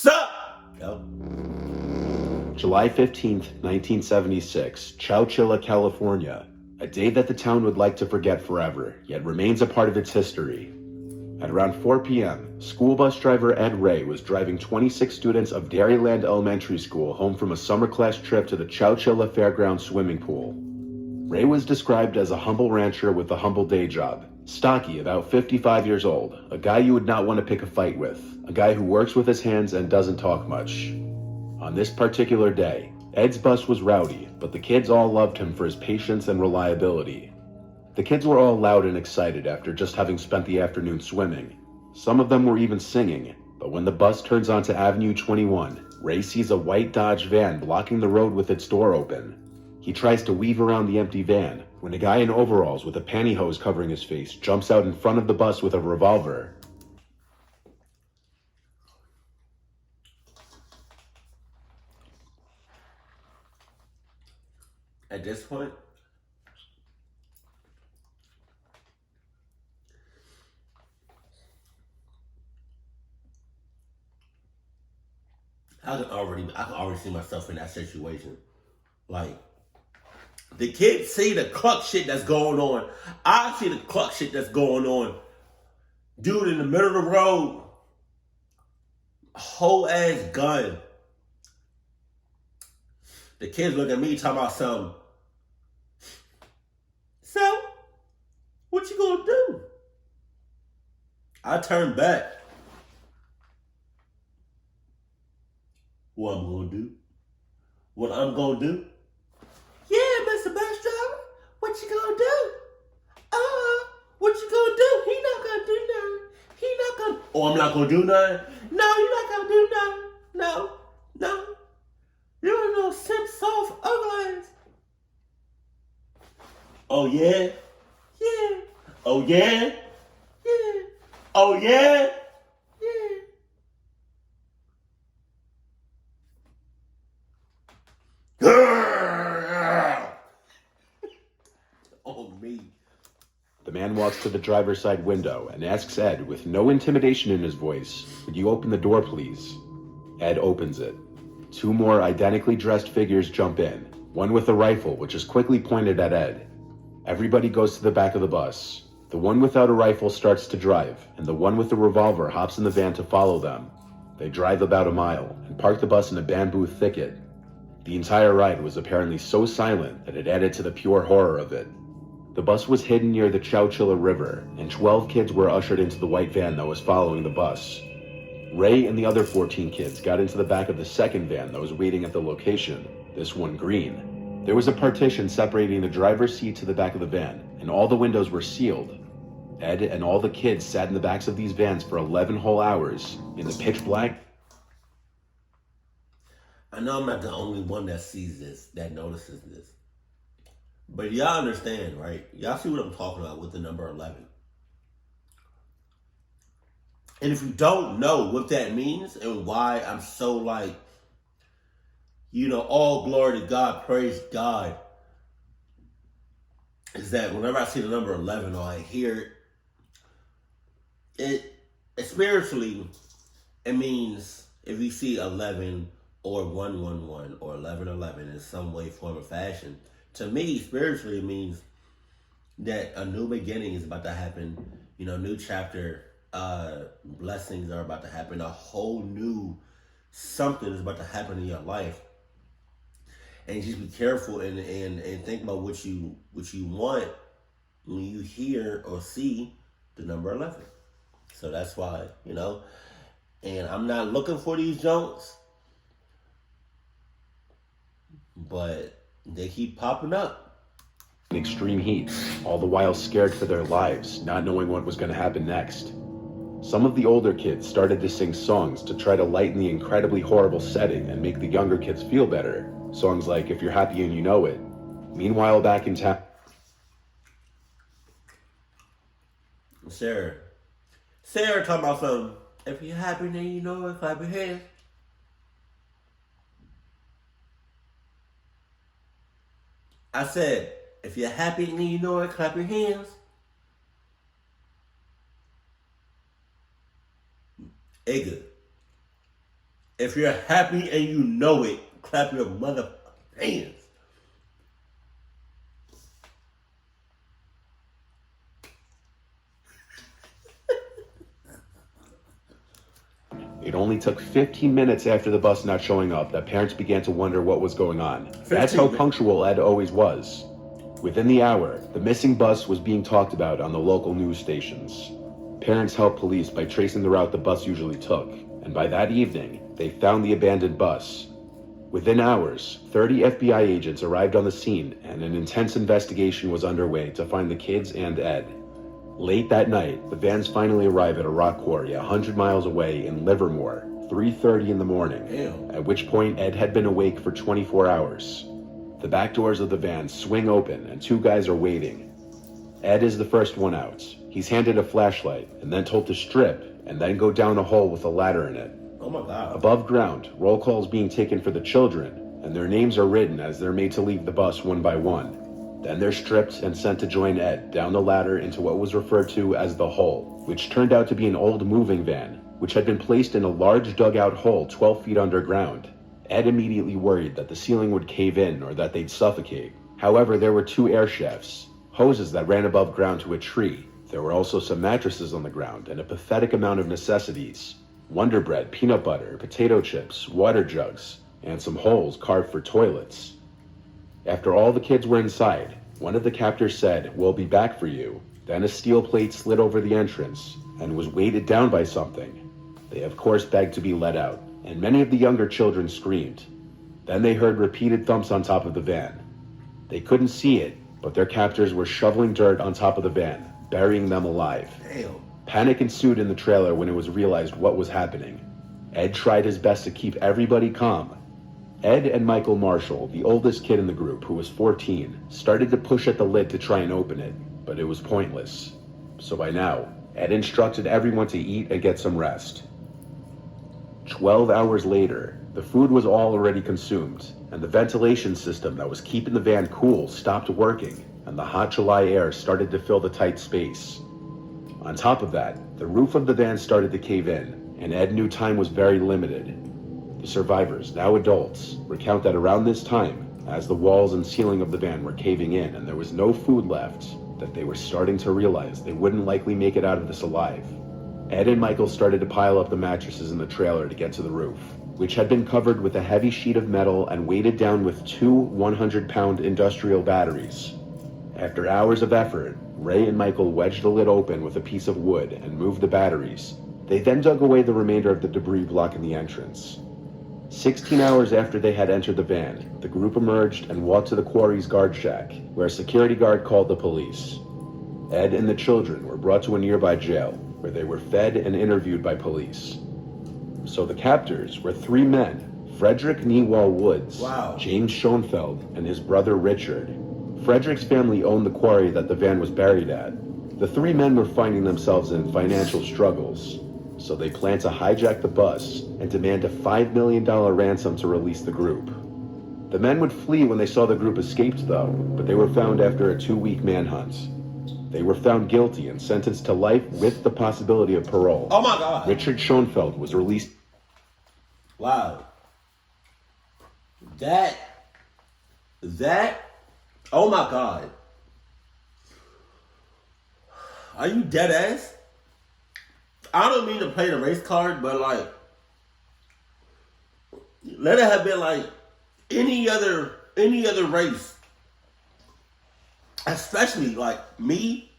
What's up? Yo. July 15th, 1976, Chowchilla, California. A day that the town would like to forget forever, yet remains a part of its history. At around 4 p.m., school bus driver Ed Ray was driving 26 students of Dairyland Elementary School home from a summer class trip to the Chowchilla Fairground swimming pool. Ray was described as a humble rancher with a humble day job. Stocky, about 55 years old, a guy you would not want to pick a fight with, a guy who works with his hands and doesn't talk much. On this particular day, Ed's bus was rowdy, but the kids all loved him for his patience and reliability. The kids were all loud and excited after just having spent the afternoon swimming. Some of them were even singing, but when the bus turns onto Avenue 21, Ray sees a white Dodge van blocking the road with its door open. He tries to weave around the empty van when a guy in overalls with a pantyhose covering his face jumps out in front of the bus with a revolver. At this point, I can already see myself in that situation. Like, the kids see the cluck shit that's going on. I see the cluck shit that's going on. Dude in the middle of the road, whole ass gun. The kids look at me talking about something. So, what you gonna do? I turn back. What I'm gonna do? What I'm gonna do? Yeah, Mr. Bus Driver, what you gonna do? What you gonna do? He not gonna do nothing. He not gonna. Oh, I'm not gonna do nothing? No, you're not gonna do nothing. No. You're no simp, soft, ugly ass. Oh, yeah? Yeah. Oh, yeah? Yeah. Oh, yeah? Yeah. Oh, me. The man walks to the driver's side window and asks Ed, with no intimidation in his voice, "Would you open the door, please?" Ed opens it. Two more identically dressed figures jump in, one with a rifle, which is quickly pointed at Ed. Everybody goes to the back of the bus. The one without a rifle starts to drive, and the one with the revolver hops in the van to follow them. They drive about a mile and park the bus in a bamboo thicket. The entire ride was apparently so silent that it added to the pure horror of it. The bus was hidden near the Chowchilla River, and 12 kids were ushered into the white van that was following the bus. Ray and the other 14 kids got into the back of the second van that was waiting at the location, this one green. There was a partition separating the driver's seat to the back of the van, and all the windows were sealed. Ed and all the kids sat in the backs of these vans for 11 whole hours, in the pitch black. I know I'm not the only one that sees this, that notices this. But y'all understand, right? Y'all see what I'm talking about with the number 11. And if you don't know what that means and why I'm so like, all glory to God, praise God, is that whenever I see the number 11 or I hear it spiritually, it means if you see 11 or 111 or 1111 in some way, form, or fashion, to me, spiritually, it means that a new beginning is about to happen. New chapter, blessings are about to happen. A whole new something is about to happen in your life. And just be careful and think about what you want when you hear or see the number 11. So that's why, and I'm not looking for these junks, but they keep popping up. In extreme heat, all the while scared for their lives, not knowing what was going to happen next. Some of the older kids started to sing songs to try to lighten the incredibly horrible setting and make the younger kids feel better. Songs like "If You're Happy and You Know It." Meanwhile, back in town, Sarah talking about something. If you're happy, then you know it. Clap your hands. I said, if you're happy, then you know it. Clap your hands. Igga. If you're happy and you know it, clap your mother hands. It only took 15 minutes after the bus not showing up that parents began to wonder what was going on. That's how punctual Ed always was. Within the hour, the missing bus was being talked about on the local news stations. Parents helped police by tracing the route the bus usually took, and by that evening, they found the abandoned bus. Within hours, 30 FBI agents arrived on the scene, and an intense investigation was underway to find the kids and Ed. Late that night, the vans finally arrive at a rock quarry 100 miles away in Livermore, 3:30 in the morning, at which point Ed had been awake for 24 hours. The back doors of the van swing open and two guys are waiting. Ed is the first one out. He's handed a flashlight and then told to strip and then go down a hole with a ladder in it. Oh my God. Above ground, roll call is being taken for the children, and their names are written as they're made to leave the bus one by one. Then they're stripped and sent to join Ed down the ladder into what was referred to as the hole, which turned out to be an old moving van, which had been placed in a large dugout hole 12 feet underground. Ed immediately worried that the ceiling would cave in or that they'd suffocate. However, there were two air shafts, hoses that ran above ground to a tree. There were also some mattresses on the ground and a pathetic amount of necessities. Wonder Bread, peanut butter, potato chips, water jugs, and some holes carved for toilets. After all the kids were inside, one of the captors said, "We'll be back for you." Then a steel plate slid over the entrance and was weighted down by something. They of course begged to be let out, and many of the younger children screamed. Then they heard repeated thumps on top of the van. They couldn't see it, but their captors were shoveling dirt on top of the van, burying them alive. Damn. Panic ensued in the trailer when it was realized what was happening. Ed tried his best to keep everybody calm. Ed and Michael Marshall, the oldest kid in the group, who was 14, started to push at the lid to try and open it, but it was pointless. So by now, Ed instructed everyone to eat and get some rest. 12 hours later, the food was all already consumed, and the ventilation system that was keeping the van cool stopped working, and the hot July air started to fill the tight space. On top of that, the roof of the van started to cave in, and Ed knew time was very limited. The survivors, now adults, recount that around this time, as the walls and ceiling of the van were caving in and there was no food left, that they were starting to realize they wouldn't likely make it out of this alive. Ed and Michael started to pile up the mattresses in the trailer to get to the roof, which had been covered with a heavy sheet of metal and weighted down with two 100-pound industrial batteries. After hours of effort, Ray and Michael wedged the lid open with a piece of wood and moved the batteries. They then dug away the remainder of the debris blocking the entrance. 16 hours after they had entered the van, the group emerged and walked to the quarry's guard shack, where a security guard called the police. Ed and the children were brought to a nearby jail, where they were fed and interviewed by police. So the captors were three men, Frederick Newall Woods, Wow. James Schoenfeld, and his brother Richard. Frederick's family owned the quarry that the van was buried at. The three men were finding themselves in financial struggles, so they planned to hijack the bus and demand a $5 million ransom to release the group. The men would flee when they saw the group escaped though, but they were found after a 2-week manhunt. They were found guilty and sentenced to life with the possibility of parole. Oh my God. Richard Schoenfeld was released. Wow. That, oh my God. Are you dead ass? I don't mean to play the race card, but like, let it have been like any other race, especially like me.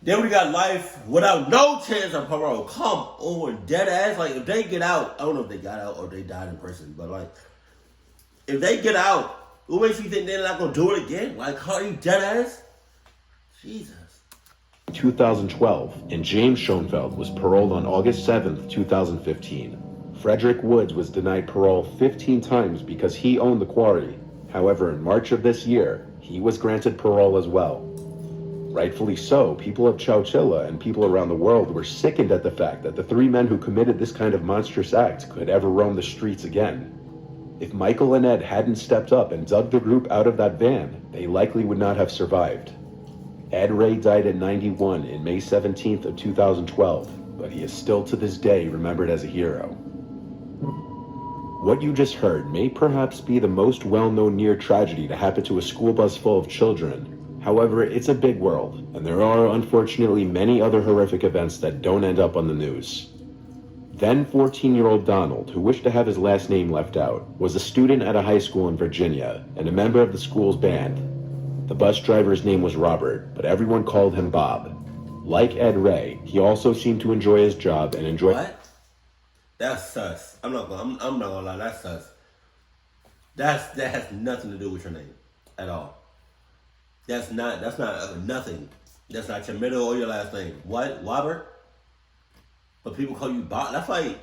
They would have got life without no chance of parole. Come on, dead ass. Like if they get out, I don't know if they got out or they died in prison, but like if they get out, what makes you think they're not gonna do it again? Like, are you dead ass? Jesus. 2012, and James Schoenfeld was paroled on August 7th, 2015. Frederick Woods was denied parole 15 times because he owned the quarry. However, in March of this year, he was granted parole as well. Rightfully so, people of Chowchilla and people around the world were sickened at the fact that the three men who committed this kind of monstrous act could ever roam the streets again. If Michael and Ed hadn't stepped up and dug the group out of that van, they likely would not have survived. Ed Ray died at 91 in May 17th of 2012, but he is still to this day remembered as a hero. What you just heard may perhaps be the most well-known near tragedy to happen to a school bus full of children. However, it's a big world, and there are unfortunately many other horrific events that don't end up on the news. Then 14-year-old Donald, who wished to have his last name left out, was a student at a high school in Virginia and a member of the school's band. The bus driver's name was Robert, but everyone called him Bob. Like Ed Ray, he also seemed to enjoy his job and enjoy... What? That's sus. I'm not gonna lie, that's sus. That has nothing to do with your name at all. That's not nothing. That's not your middle or your last name. What? Robert? But people call you Bob. That's like,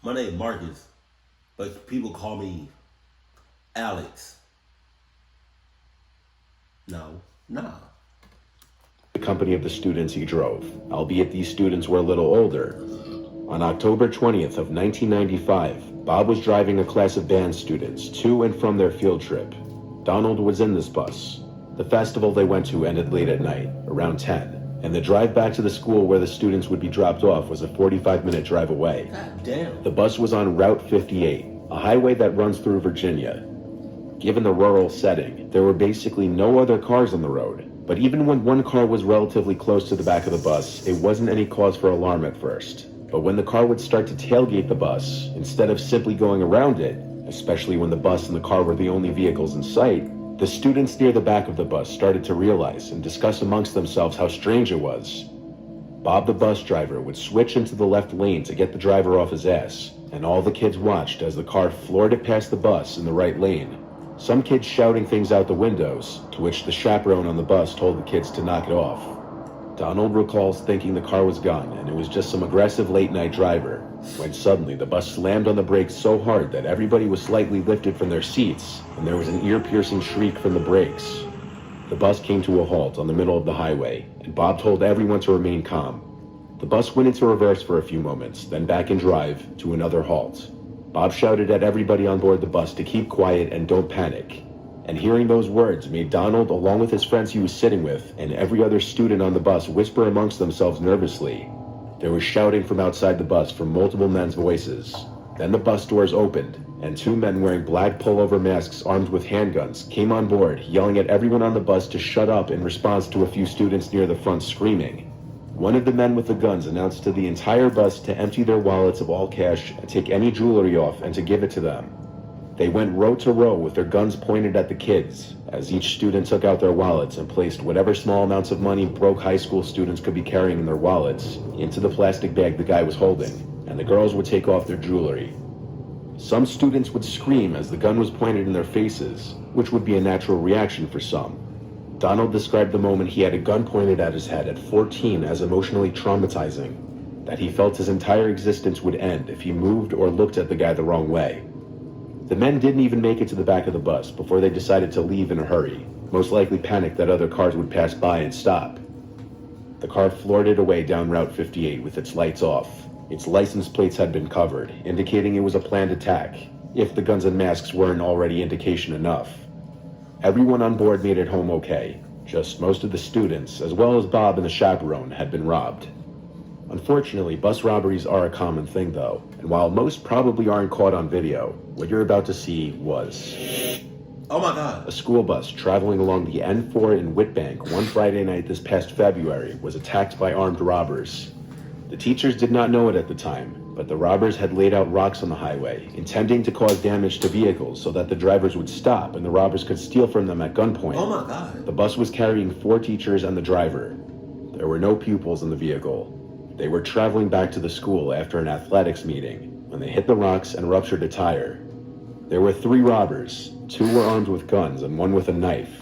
my name is Marcus, but people call me Alex. No, nah. The company of the students he drove, albeit these students were a little older. On October 20th of 1995, Bob was driving a class of band students to and from their field trip. Donald was in this bus. The festival they went to ended late at night, around 10. And the drive back to the school where the students would be dropped off was a 45-minute drive away. God damn. The bus was on Route 58, a highway that runs through Virginia. Given the rural setting, there were basically no other cars on the road. But even when one car was relatively close to the back of the bus, it wasn't any cause for alarm at first. But when the car would start to tailgate the bus, instead of simply going around it, especially when the bus and the car were the only vehicles in sight, the students near the back of the bus started to realize and discuss amongst themselves how strange it was. Bob the bus driver would switch into the left lane to get the driver off his ass, and all the kids watched as the car floored it past the bus in the right lane. Some kids shouting things out the windows, to which the chaperone on the bus told the kids to knock it off. Donald recalls thinking the car was gone and it was just some aggressive late-night driver, when suddenly the bus slammed on the brakes so hard that everybody was slightly lifted from their seats, and there was an ear-piercing shriek from the brakes. The bus came to a halt on the middle of the highway, and Bob told everyone to remain calm. The bus went into reverse for a few moments, then back in drive to another halt. Bob shouted at everybody on board the bus to keep quiet and don't panic. And hearing those words made Donald, along with his friends he was sitting with, and every other student on the bus whisper amongst themselves nervously. There was shouting from outside the bus from multiple men's voices. Then the bus doors opened, and two men wearing black pullover masks armed with handguns came on board, yelling at everyone on the bus to shut up in response to a few students near the front screaming. One of the men with the guns announced to the entire bus to empty their wallets of all cash and take any jewelry off and to give it to them. They went row to row with their guns pointed at the kids, as each student took out their wallets and placed whatever small amounts of money broke high school students could be carrying in their wallets into the plastic bag the guy was holding, and the girls would take off their jewelry. Some students would scream as the gun was pointed in their faces, which would be a natural reaction for some. Donald described the moment he had a gun pointed at his head at 14 as emotionally traumatizing, that he felt his entire existence would end if he moved or looked at the guy the wrong way. The men didn't even make it to the back of the bus before they decided to leave in a hurry, most likely panicked that other cars would pass by and stop. The car floored it away down Route 58 with its lights off. Its license plates had been covered, indicating it was a planned attack, if the guns and masks weren't already indication enough. Everyone on board made it home okay, just most of the students, as well as Bob and the chaperone, had been robbed. Unfortunately, bus robberies are a common thing though, and while most probably aren't caught on video, what you're about to see was... Oh my God. A school bus traveling along the N4 in Whitbank one Friday night this past February was attacked by armed robbers. The teachers did not know it at the time, but the robbers had laid out rocks on the highway, intending to cause damage to vehicles so that the drivers would stop and the robbers could steal from them at gunpoint. Oh my God. The bus was carrying 4 teachers and the driver. There were no pupils in the vehicle. They were traveling back to the school after an athletics meeting when they hit the rocks and ruptured a tire. There were 3 robbers. 2 were armed with guns and 1 with a knife.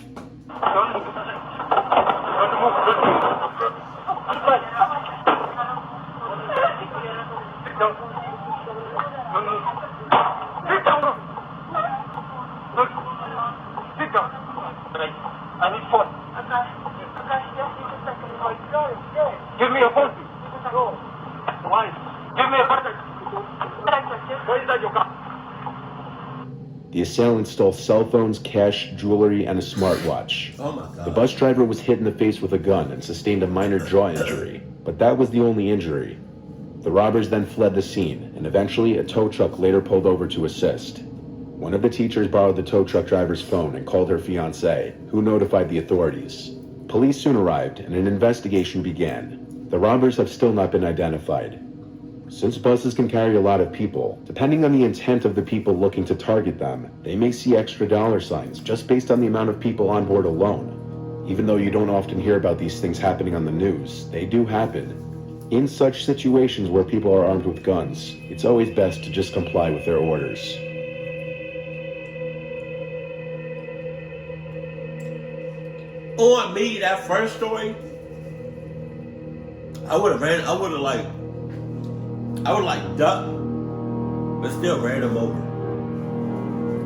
Give me a phone. Why? Give me a phone. Where is that your car? The assailants stole cell phones, cash, jewelry, and a smartwatch. Oh my God. The bus driver was hit in the face with a gun and sustained a minor jaw injury, but that was the only injury. The robbers then fled the scene, and eventually a tow truck later pulled over to assist. One of the teachers borrowed the tow truck driver's phone and called her fiancé, who notified the authorities. Police soon arrived, and an investigation began. The robbers have still not been identified. Since buses can carry a lot of people, depending on the intent of the people looking to target them, they may see extra dollar signs just based on the amount of people on board alone. Even though you don't often hear about these things happening on the news, they do happen. In such situations where people are armed with guns, it's always best to just comply with their orders. On me, that first story, I would have ducked, but still ran him over.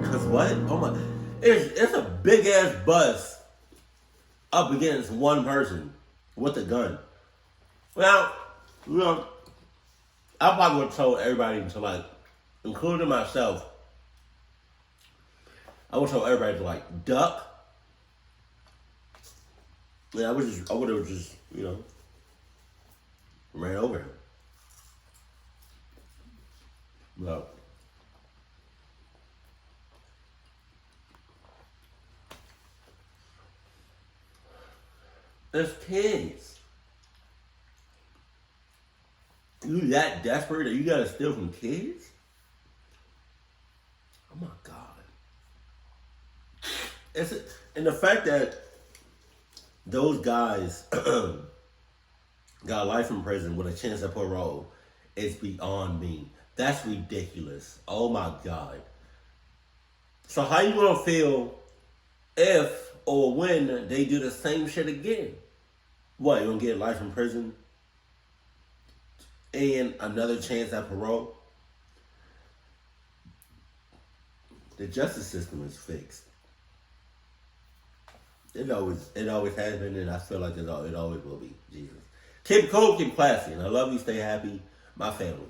Cause what? Oh my! It's a big ass bus up against one person with a gun. Well, you know, I probably would have told everybody to including myself. I would have told everybody to duck. Yeah, I would have just ran over him. No. There's kids. You that desperate that you gotta steal from kids? Oh my God. And the fact that those guys got life in prison with a chance at parole is beyond me. That's ridiculous. Oh my God. So how you gonna feel if or when they do the same shit again? What, you gonna get life in prison and another chance at parole? The justice system is fixed. It always has been, and I feel like it always will be. Jesus. Keep cool, keep classy, and I love you. Stay happy, my family.